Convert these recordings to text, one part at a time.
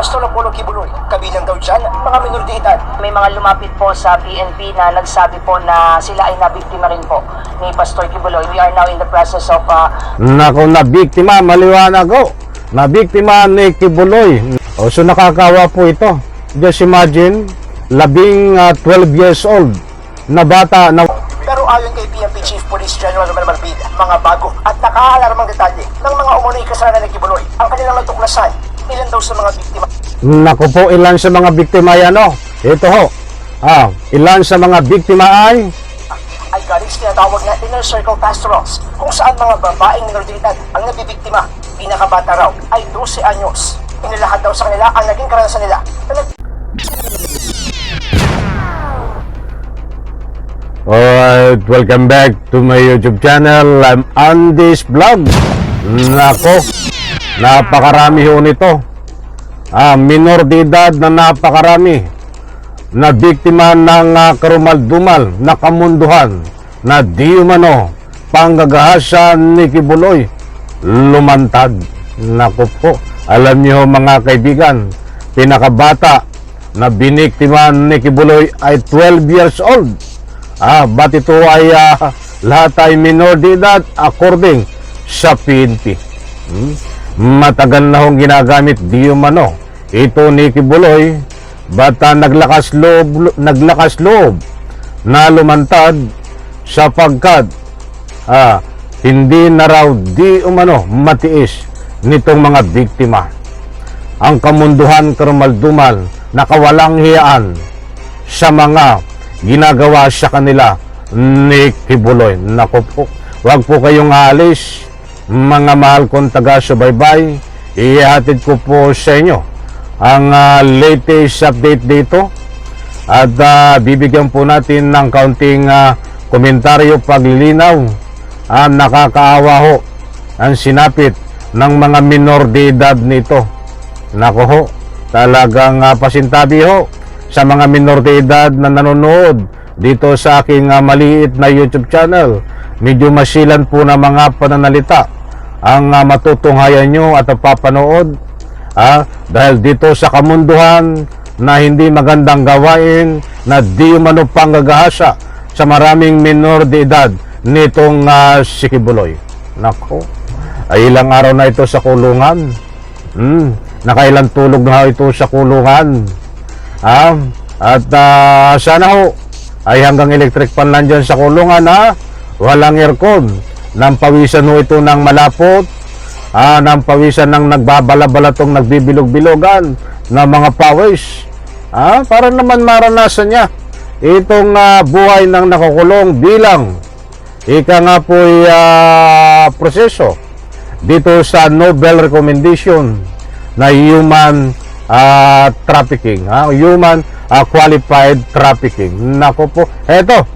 Pastor Apollo Kibuloy, kabilang daw dyan, mga minor de edad. May mga lumapit po sa PNP na nagsabi po na sila ay nabiktima rin po ni Pastor Kibuloy. We are now in the process of... Nako, nabiktima, maliwanag ho. Nabiktima ni Kibuloy. O, so nakakawa po ito. Just imagine, 12 years old na bata na... Pero ayon kay PNP Chief Police General Romel Marbid, mga bago at nakaalarmang detalye ng mga umunoy kasalanan ni Kibuloy ang kanilang natuklasan. Ilan daw sa mga biktima? Naku po, ilan sa mga biktima yan o. Ito ho. Ilan sa mga biktima ay Galing sa tinatawag na inner circle pastorals, kung saan mga babaeng minor de edad ang nabibiktima. Pinakabata raw ay 12 anyos. Inilahad daw sa kanila ang naging karanasan nila. Alright, welcome back to my YouTube channel. I'm on this vlog. Nako, napakarami ho nito. Minor de edad na napakarami na biktima ng karumal-dumal na kamunduhan na di umano panggagahasa ni Kibuloy lumantad. Nako po, alam niyo mga kaibigan, pinakabata na biniktima ni Kibuloy ay 12 years old. Ba't ito ay lahat ay minor de edad according sa PNP. Matagal na hong ginagamit di umano ito ni Kibuloy, ba't naglakas loob na lumantad sapagkat hindi na raw di umano matiis nitong mga biktima ang kamunduhan karumal-dumal na kawalang hiyaan sa mga ginagawa sa kanila ni Kibuloy. Naku po, wag po kayong alis mga mahal kong taga-subaybay. Ihatid ko po sa inyo ang latest update dito at bibigyan po natin ng kaunting komentaryo paglilinaw. Nakakaawa ho ang sinapit ng mga minor de edad nito. Nako ho, talagang pasintabi ho sa mga minor de edad na nanonood dito sa aking maliit na YouTube channel. Medyo masilan po na mga pananalita ang matutunghayan nyo at papanood dahil dito sa kamunduhan na hindi magandang gawain na di umano panggagahasa sa maraming minor de edad nitong si Kibuloy. Nako, ay ilang araw na ito sa kulungan. Nakailang tulog na ito sa kulungan. At sana ho ay hanggang electric fan lang dyan sa kulungan. Walang aircon. Nang pawisan ho ito ng malapot. Nang pawisan ng nagbabala-balatong nagbibilog-bilogan na mga pawis. Para naman maranasan niya itong buhay ng nakukulong bilang ika nga po'y proseso dito sa Nobel recommendation na human trafficking, human qualified trafficking. Nako po, eto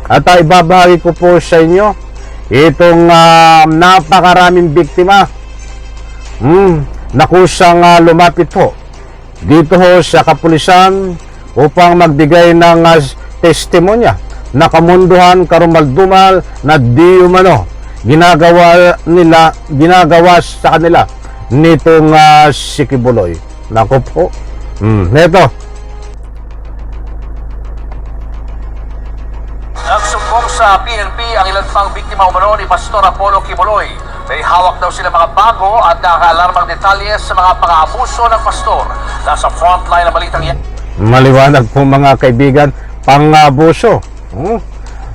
at ibabahagi ko po sa inyo itong napakaraming biktima na kusang lumapit ho dito ho sa kapulisan upang magbigay ng testimonya na kamunduhan karumal-dumal na di umano ginagawa sa kanila nitong si Kibuloy. Nako po, neto. Nagsumbong sa PNP ang ilan pang biktima umano ni Pastor Apollo Kibuloy. May hawak daw sila mga bago at nakaalarmang detalye sa mga pang-aabuso ng pastor. Nasa frontline ng balitang yan. Maliwanag po mga kaibigan, pang-abuso.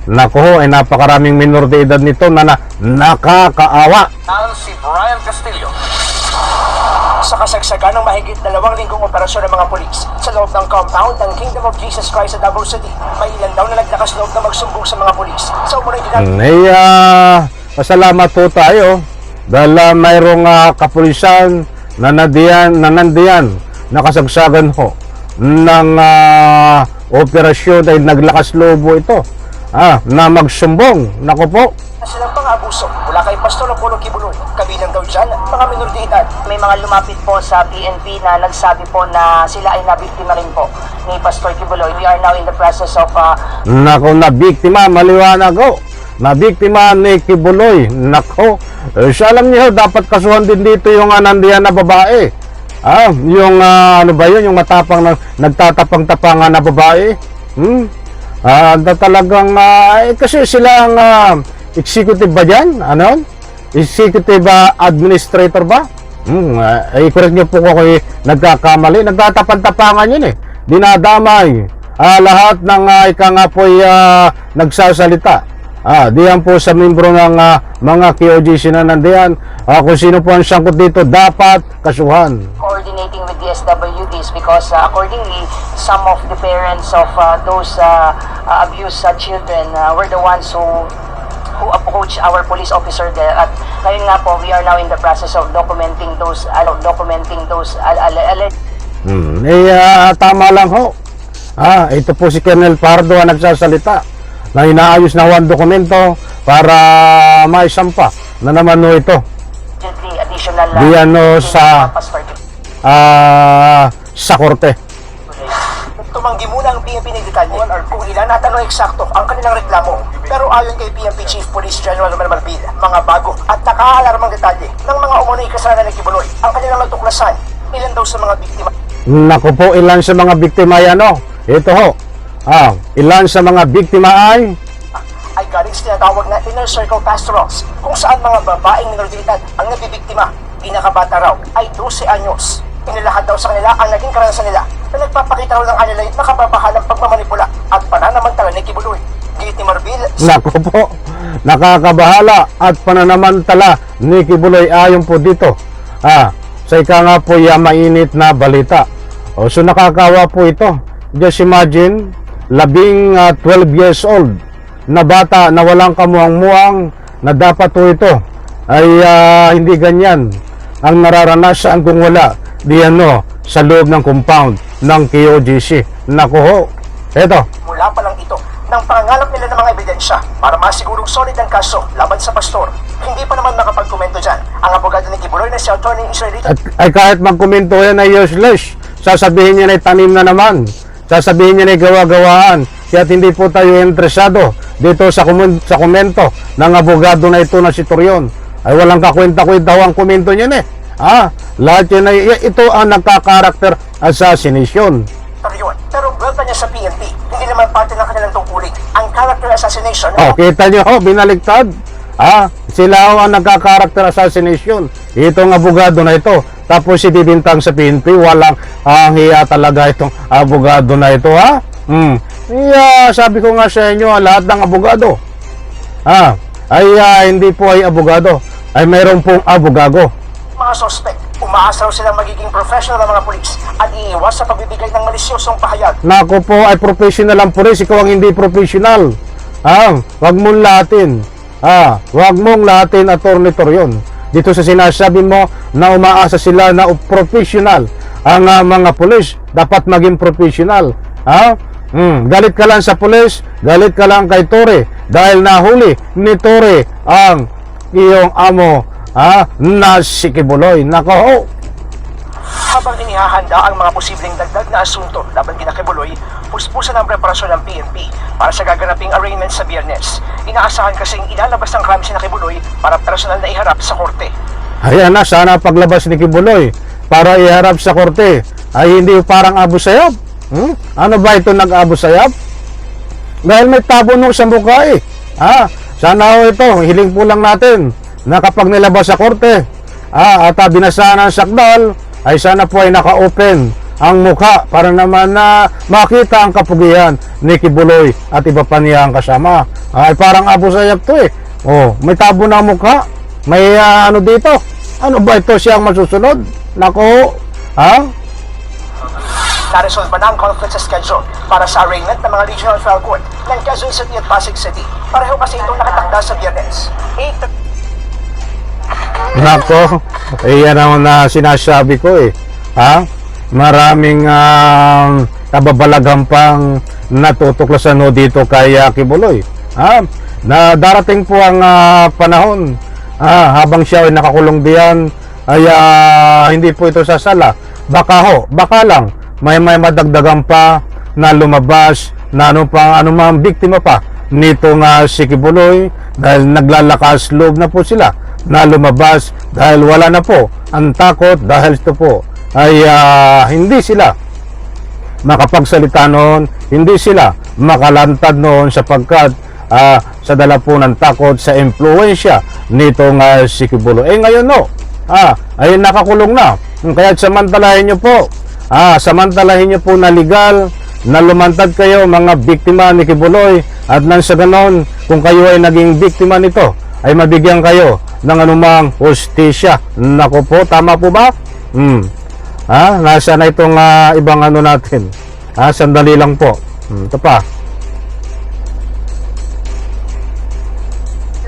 Naku ho, ay napakaraming minor de edad nito na nakakaawa. Si Brian Castillo. Sa kasagsagan ng mahigit 2 linggong operasyon ng mga pulis sa loob ng compound ng Kingdom of Jesus Christ sa Davao City, may ilan daw na naglakas loob na magsumbong sa mga pulis. Sa umunoy pasalamat po tayo dahil mayroong kapulisan na nandiyan nakasagsagan ho ng operasyon ay naglakas loob ito na magsumbong. Nako po, silang pang-abuso mula kay Pastor Apollo Kibuloy, kabilang daw dyan, mga minor de edad. May mga lumapit po sa PNP na nagsabi po na sila ay nabiktima rin po ni Pastor Kibuloy. We are now in the process of... Nako, nabiktima, maliwanag ho. Nabiktima ni Kibuloy. Nako, alam niyo, dapat kasuhan din dito yung nandiyan na babae Yung ano ba yun, yung matapang na nagtatapang-tapangan na babae. Talagang kasi sila ang executive ba dyan? Ano? Executive administrator ba? Correct niyo po ako nagkakamali. Nagtatapang-tapangan yun dinadamay lahat ng ika nga po nagsasalita. Diyan po sa membro ng mga KOGC na nandiyan, kung sino po ang sangkot dito, dapat kasuhan. Coordinating with the SWDs because accordingly, some of the parents of those abused children were the ones who approached our police officer there. At ngayon nga po, we are now in the process of documenting those Tama lang ho. Ito po si Colonel Pardo ang nagsasalita na inaayos na ang dokumento para maisampa na naman no ito. Additional Diyan no sa korte. Tumanggi muna ang PNP ng detalye kung ilan at ano eksakto ang kanilang reklamo. Pero ayon kay PNP Chief Police General Romel Marbil, mga bago at nakaalarmang detalye ng mga umunoy kasalanan ni Kibuloy ang kanilang natuklasan. Ilan daw sa mga biktima? Naku po, ilan sa mga biktima yan Ito ho. Ilan sa mga biktima ay galing sa tinatawag na inner circle pastorals kung saan mga babaeng minoridad ang nabibiktima. Pinakabata raw ay 12 anyos. Inilahad daw sa kanila ang naging karanasan nila na nagpapakita raw ng kanila yung makababahalang pagmamanipula at pananamantala ni Kibuloy. Git ni Marbil. Naku po, nakakabahala at pananamantala ni Kibuloy ayon po dito. Sa ika nga po mainit na balita. So nakakawa po ito. Just imagine, 12 years old na bata na walang kamuang-muang na dapat po ito ay hindi ganyan ang nararanasan kung wala diyan sa loob ng compound ng KOGC. Naku ho, eto. Mula pa lang ito ng pangangalap nila ng mga ebidensya para masigurong solid ang kaso laban sa pastor. Hindi pa naman makapagkomento dyan ang abogado ni Kibuloy na si Atty. Israelito. Ay kahit magkomento yan ay useless. Sasabihin niya na tanim na naman. Sasabihin niya na gawa-gawaan. Kaya't hindi po tayo interesado dito sa komento ng abogado na ito na si Torion. Ay walang kakwenta-kwenta ang komento niya lahat yan ay ito ang nagka-character assassination. Pero welta niya sa PNP, hindi naman parte ng kanilang tungkulin ang character assassination. Kita niyo binaliktad. Sila ang nagka-character assassination. Itong abogado na ito. Tapos si bibintang sa PNP, walang hiya talaga itong abogado na ito, sabi ko nga sa inyo, lahat ng abogado, hindi po ay abogado, ay mayroon pong abogado. Mga suspect, umaasa raw silang magiging professional ng mga pulis at iiwas sa pagbibigay ng malisyosong pahayag. Nako po, ay professional ang pulis, ikaw ang hindi professional. Wag mong lahatin. Wag mong lahatin, Atty. Torion. Dito sa sinasabi mo na umaasa sila na professional ang mga pulis, dapat maging professional. Galit ka lang sa pulis, galit ka lang kay Tore dahil nahuli ni Tore ang iyong amo na si Kibuloy. Nako ho. Habang inihahanda ang mga posibleng dagdag na asunto laban kina Kibuloy, puspusan ang preparasyon ng PNP para sa gaganaping arraignment sa Biyernes. Inaasahan kasing ilalabas ng crime si Kibuloy para personal na iharap sa korte. Ayan na, sana paglabas ni Kibuloy para iharap sa korte ay hindi parang Abu Sayyaf. Ano ba ito nag-Abu Sayyaf? Dahil may tabo sa mukha sana ito, hiling po lang natin na kapag nilabas sa korte at binasahan ng sakdal, ay sana po ay naka-open ang mukha para naman na makita ang kapugian ni Kibuloy at iba pa niya ang kasama. Ay parang Abu Sayyaf to may tabo na mukha. May ano dito? Ano ba ito siyang masusunod? Nako, Naresolve na ang conflict sa schedule para sa arraignment ng mga regional trial court ng Quezon City at Pasig City. Pareho kasi itong nakatakda sa Biyernes. Nako, yan ang sinasabi ko maraming kababalaghang pang natutuklasan dito kay Kibuloy. Na darating po ang panahon habang siya ay nakakulong diyan ay hindi po ito sasala. Baka lang may madagdagan pa na lumabas na anumang biktima pa nito si Kibuloy dahil naglalakas loob na po sila na lumabas dahil wala na po ang takot dahil ito po ay hindi sila makapagsalita noon, hindi sila makalantad noon sapagkat sa dala po ng takot sa impluensya nitong si Kibuloy. Ngayon no, ay nakakulong na. Kaya samantalahin nyo po, samantalahin nyo po na legal na lumantad kayo mga biktima ni Kibuloy at nang sa ganon, kung kayo ay naging biktima nito, ay mabigyan kayo ng anumang hustisya. Nako po, tama po ba? Nasa na itong ibang ano natin? Sandali lang po. Ito pa.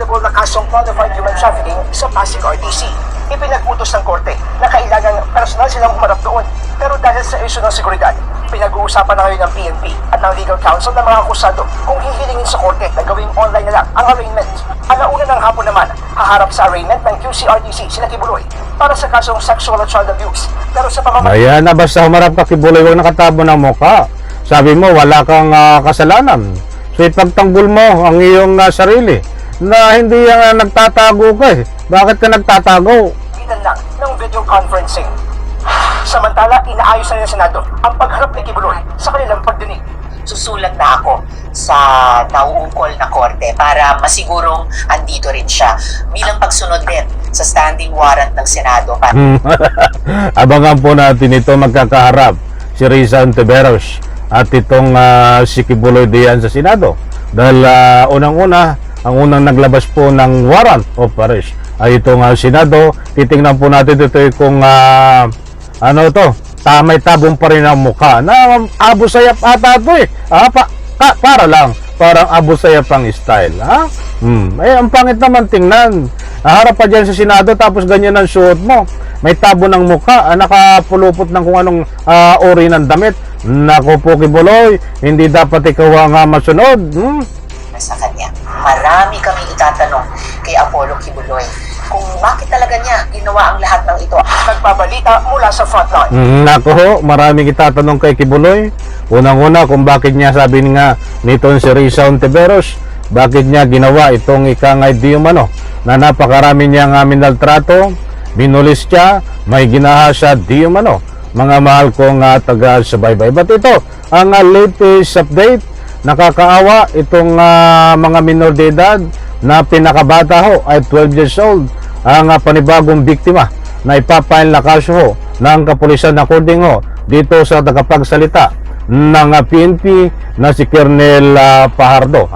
Na kasong qualified human trafficking sa Pasig RTC. Ipinag-utos ng korte na kailangan personal silang umarap doon. Pero dahil sa isyu ng seguridad, pinag-uusapan na ngayon ng PNP at ng legal counsel ng mga akusado kung hihilingin sa korte na gawing online na lang ang arraignment. Alauna ng hapon naman, haharap sa arraignment ng QCRTC sila Kibuloy para sa kasong sexual at child abuse. Pero sa pamamagitan Ayan na, basta humarap ka Kibuloy, huwag nakatabo ng mukha. Sabi mo, wala kang kasalanan. So ipagtanggol mo ang iyong sarili na hindi nagtatago ka eh. Bakit ka nagtatago? lang ng video conferencing. Samantala, inaayos na ng Senado ang pagharap ni Kibuloy sa kanilang pagdinig. Susulat na ako sa nauukol na korte para masigurong andito rin siya bilang pagsunod din sa standing warrant ng Senado. Abangan po natin ito magkakaharap si Risa Ontiveros at itong si Kibuloy diyan sa Senado dahil unang-una ang unang naglabas po ng warrant of arrest ay itong Senado. Titingnan po natin ito kung ano to, may tabong pa rin ang mukha na Abu Sayyaf ata ito eh. Para lang, parang Abu Sayyaf ang style. Ang pangit naman tingnan. Harap pa dyan sa Senado tapos ganyan ang suot mo. May tabo ng mukha, nakapulupot ng kung anong uri ng damit. Naku po Kibuloy, hindi dapat ikaw ang masunod. Sa kanya. Marami kami itatanong kay Apollo Kibuloy kung bakit talaga niya ginawa ang lahat ng ito. Nagbabalita mula sa frontline. Naku ho, maraming itatanong kay Kibuloy. Unang-una kung bakit niya, sabi nga nito si Risa Ontiveros, bakit niya ginawa itong ikangay di umano na napakarami niyang minaltrato, binulis siya, may ginahasa di umano. Mga mahal kong taga-subaybay. But ito, ang latest update, nakakaawa itong mga minor de edad na pinakabata ho ay 12 years old ang panibagong biktima na ipapail na kaso ho ng kapulisan according ho dito sa tagapagsalita ng PNP na si Colonel Fajardo.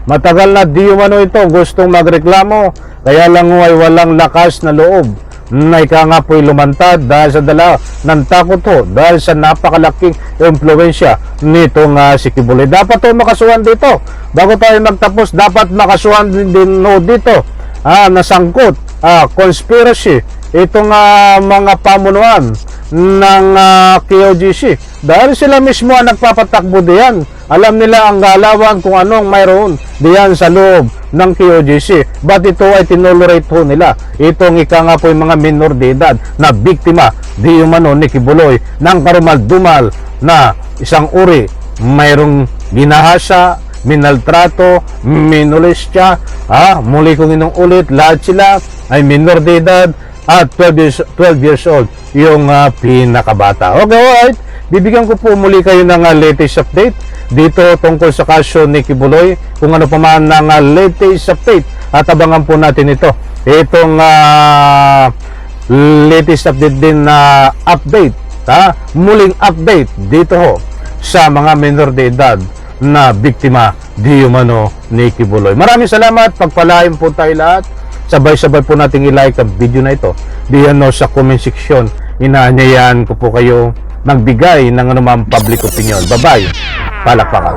Matagal na di umano ito gustong magreklamo kaya lang ho ay walang lakas na loob na ika nga po'y lumantad dahil sa dala ng takot ho, dahil sa napakalaking impluensya nitong si Kibuloy. Dapat ho makasuhan dito. Bago tayo magtapos, dapat makasuhan din ho dito. Nasangkot, conspiracy, itong mga pamunuan ng KOGC. Dahil sila mismo ang nagpapatakbo diyan. Alam nila ang galawan kung anong mayroon diyan sa loob ng KOGC. Ba't ito ay tinolerate ho nila? Itong ika nga po yung mga minor de edad na biktima di umano ni Kibuloy ng karumal-dumal na isang uri. Mayroong ginahasa, minaltrato, minulis siya. Muli kong inuulit, lahat sila ay minor de edad at 12 years old yung pinakabata. Okay, alright. Bibigyan ko po muli kayo ng latest update dito tungkol sa kaso ni Kibuloy, kung ano pa man ng latest update at abangan po natin ito. Itong latest update din na update, muling update dito ho sa mga minor de edad na biktima di umano ni Kibuloy. Maraming salamat, pagpalain po tayo lahat. Sabay-sabay po nating i-like ang video na ito diyan sa comment section. Inaanyayahan ko po kayo magbigay ng anumang public opinion. Bye-bye. Palakpakan.